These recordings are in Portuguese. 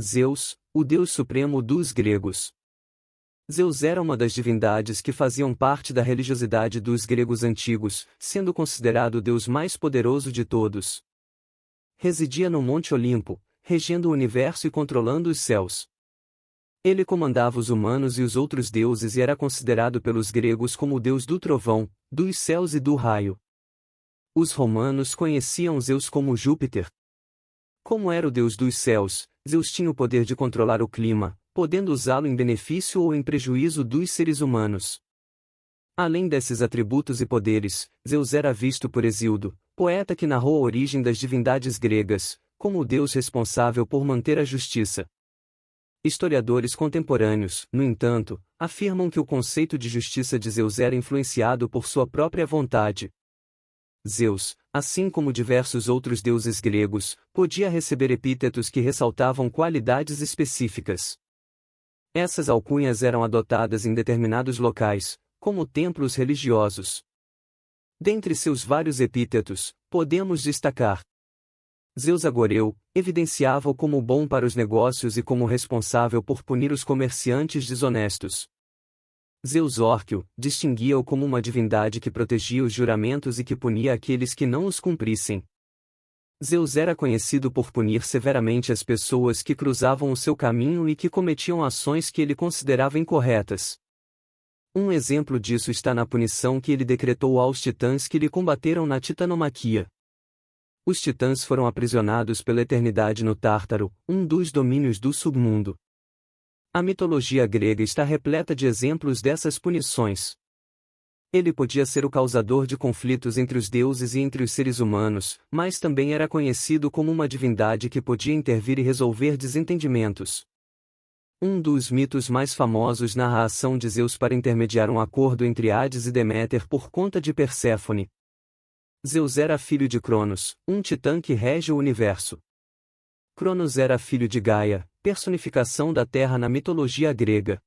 Zeus, o deus supremo dos gregos. Zeus era uma das divindades que faziam parte da religiosidade dos gregos antigos, sendo considerado o deus mais poderoso de todos. Residia no Monte Olimpo, regendo o universo e controlando os céus. Ele comandava os humanos e os outros deuses e era considerado pelos gregos como o deus do trovão, dos céus e do raio. Os romanos conheciam Zeus como Júpiter. Como era o deus dos céus, Zeus tinha o poder de controlar o clima, podendo usá-lo em benefício ou em prejuízo dos seres humanos. Além desses atributos e poderes, Zeus era visto por Hesíodo, poeta que narrou a origem das divindades gregas, como o deus responsável por manter a justiça. Historiadores contemporâneos, no entanto, afirmam que o conceito de justiça de Zeus era influenciado por sua própria vontade. Zeus, assim como diversos outros deuses gregos, podia receber epítetos que ressaltavam qualidades específicas. Essas alcunhas eram adotadas em determinados locais, como templos religiosos. Dentre seus vários epítetos, podemos destacar: Zeus Agoreu, evidenciava-o como bom para os negócios e como responsável por punir os comerciantes desonestos. Zeus Órquio, distinguia-o como uma divindade que protegia os juramentos e que punia aqueles que não os cumprissem. Zeus era conhecido por punir severamente as pessoas que cruzavam o seu caminho e que cometiam ações que ele considerava incorretas. Um exemplo disso está na punição que ele decretou aos titãs que lhe combateram na Titanomaquia. Os titãs foram aprisionados pela eternidade no Tártaro, um dos domínios do submundo. A mitologia grega está repleta de exemplos dessas punições. Ele podia ser o causador de conflitos entre os deuses e entre os seres humanos, mas também era conhecido como uma divindade que podia intervir e resolver desentendimentos. Um dos mitos mais famosos narra a ação de Zeus para intermediar um acordo entre Hades e Deméter por conta de Perséfone. Zeus era filho de Cronos, um titã que rege o universo. Cronos era filho de Gaia, personificação da terra na mitologia grega.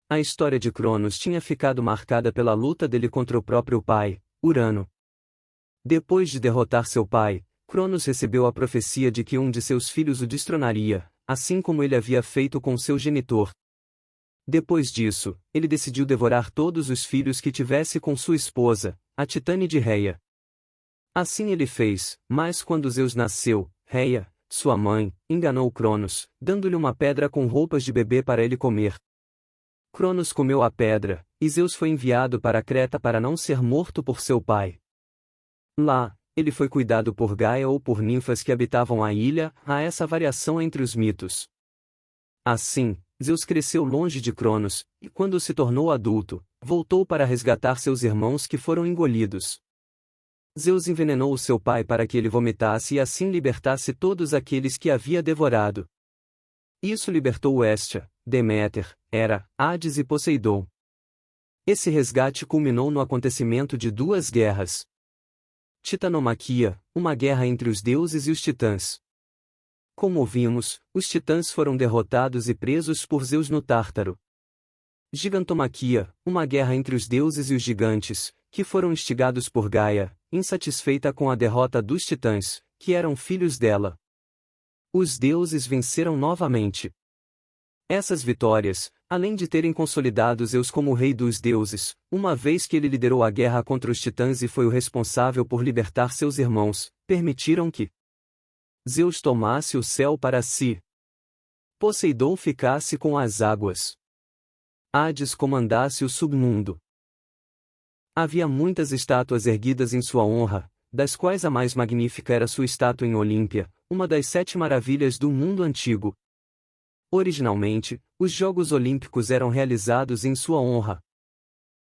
A história de Cronos tinha ficado marcada pela luta dele contra o próprio pai, Urano. Depois de derrotar seu pai, Cronos recebeu a profecia de que um de seus filhos o destronaria, assim como ele havia feito com seu genitor. Depois disso, ele decidiu devorar todos os filhos que tivesse com sua esposa, a Titânide Reia. Assim ele fez, mas quando Zeus nasceu, Reia, sua mãe, enganou Cronos, dando-lhe uma pedra com roupas de bebê para ele comer. Cronos comeu a pedra, e Zeus foi enviado para Creta para não ser morto por seu pai. Lá, ele foi cuidado por Gaia ou por ninfas que habitavam a ilha. Há essa variação entre os mitos. Assim, Zeus cresceu longe de Cronos, e quando se tornou adulto, voltou para resgatar seus irmãos que foram engolidos. Zeus envenenou o seu pai para que ele vomitasse e assim libertasse todos aqueles que havia devorado. Isso libertou Hestia, Deméter, Hera, Hades e Poseidon. Esse resgate culminou no acontecimento de duas guerras. Titanomaquia, uma guerra entre os deuses e os titãs. Como vimos, os titãs foram derrotados e presos por Zeus no Tártaro. Gigantomaquia, uma guerra entre os deuses e os gigantes, que foram instigados por Gaia, insatisfeita com a derrota dos titãs, que eram filhos dela. Os deuses venceram novamente. Essas vitórias, além de terem consolidado Zeus como rei dos deuses, uma vez que ele liderou a guerra contra os titãs e foi o responsável por libertar seus irmãos, permitiram que Zeus tomasse o céu para si. Poseidon ficasse com as águas. Hades comandasse o submundo. Havia muitas estátuas erguidas em sua honra, das quais a mais magnífica era sua estátua em Olímpia, uma das 7 maravilhas do mundo antigo. Originalmente, os Jogos Olímpicos eram realizados em sua honra.